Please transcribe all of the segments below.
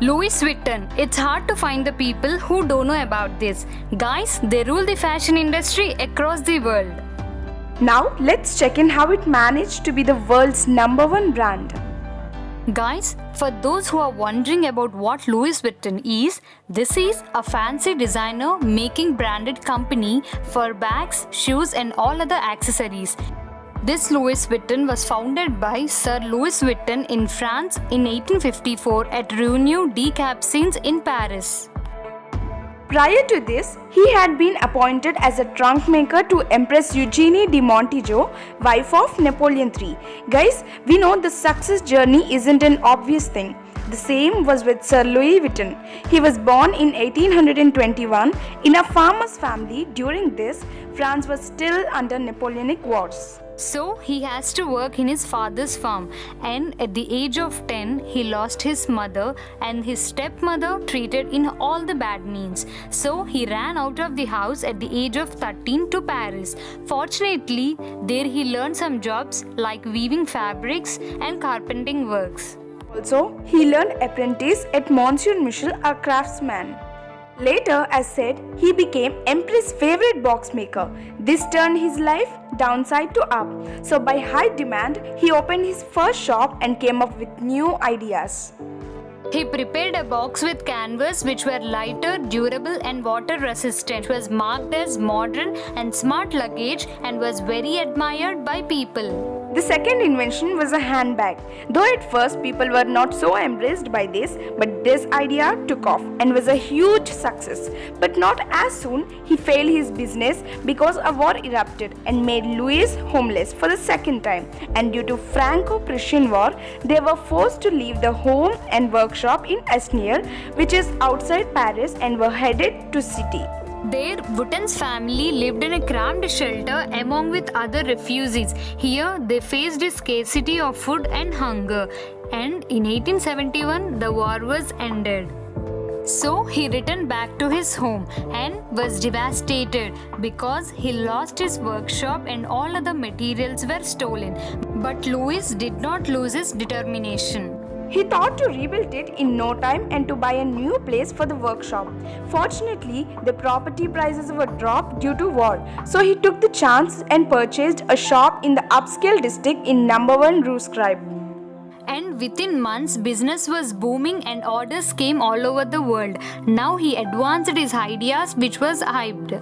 Louis Vuitton. It's hard to find the people who don't know about this. Guys, they rule the fashion industry across the world. Now let's check in how it managed to be the world's #1 brand. Guys, for those who are wondering about what Louis Vuitton is, this is a fancy designer making branded company for bags, shoes and all other accessories. This Louis Vuitton was founded by Sir Louis Vuitton in France in 1854 at Réunion des Capucines in Paris. Prior to this, he had been appointed as a trunk maker to Empress Eugenie de Montijo, wife of Napoleon III. Guys, we know the success journey isn't an obvious thing. The same was with Sir Louis Vuitton. He was born in 1821 in a farmer's family. During this, France was still under Napoleonic Wars. So he has to work in his father's farm, and at the age of 10 he lost his mother and his stepmother treated in all the bad means. So he ran out of the house at the age of 13 to Paris. Fortunately, there he learned some jobs like weaving fabrics and carpenting works. Also, he learned apprentice at Monsieur Michel, a craftsman. Later, as said, he became Empress' favorite box maker. This turned his life downside to up. So by high demand, he opened his first shop and came up with new ideas. He prepared a box with canvas which were lighter, durable and water resistant. It was marked as modern and smart luggage and was very admired by people. The second invention was a handbag. Though at first people were not so embraced by this, but this idea took off and was a huge success. But not as soon he failed his business because a war erupted and made Louis homeless for the second time. And due to Franco-Prussian War, they were forced to leave the home and workshop in Asnières, which is outside Paris, and were headed to city. There, Vuitton's family lived in a cramped shelter along with other refugees. Here, they faced a scarcity of food and hunger. And in 1871, the war was ended. So he returned back to his home and was devastated because he lost his workshop and all other materials were stolen. But Louis did not lose his determination. He thought to rebuild it in no time and to buy a new place for the workshop. Fortunately, the property prices were dropped due to war. So he took the chance and purchased a shop in the upscale district in #1 Rue Scribe. And within months, business was booming and orders came all over the world. Now he advanced his ideas, which was hyped.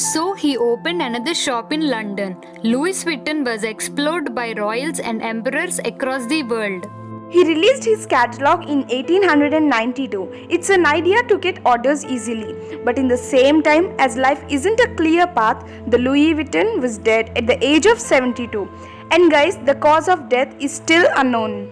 So he opened another shop in London. Louis Vuitton was explored by royals and emperors across the world. He released his catalogue in 1892. It's an idea to get orders easily. But in the same time, as life isn't a clear path, the Louis Vuitton was dead at the age of 72. And guys, the cause of death is still unknown.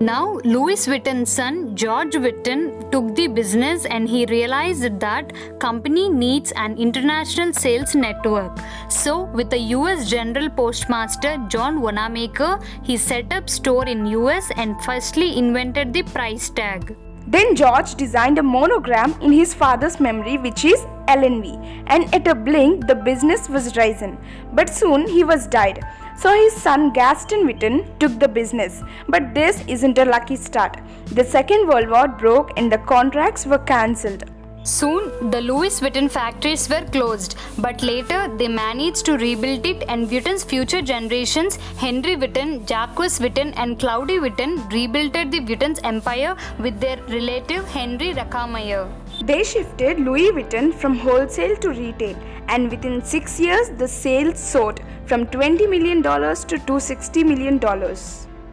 Now, Louis Vuitton's son, George Vuitton, took the business and he realized that company needs an international sales network. So, with the US General Postmaster John Wanamaker, he set up store in US and firstly invented the price tag. Then George designed a monogram in his father's memory, which is LNV, and at a blink the business was risen. But soon he was died. So his son Gaston Vuitton took the business. But this isn't a lucky start. The Second World War broke and the contracts were cancelled. Soon, the Louis Vuitton factories were closed, but later they managed to rebuild it, and Vuitton's future generations, Henri Vuitton, Jacques Vuitton and Claudie Vuitton, rebuilt the Vuitton's empire with their relative Henri Racamayer. They shifted Louis Vuitton from wholesale to retail, and within 6 years the sales soared from $20 million to $260 million.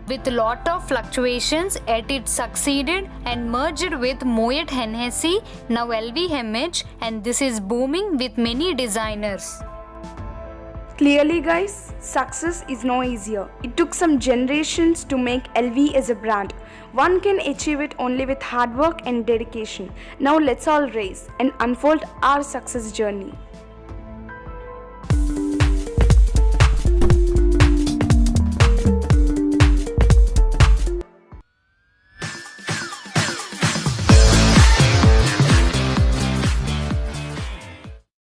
With a lot of fluctuations, yet it succeeded and merged with Moet Hennessy, now LVMH, and this is booming with many designers. Clearly guys, success is no easier. It took some generations to make LV as a brand. One can achieve it only with hard work and dedication. Now let's all race and unfold our success journey.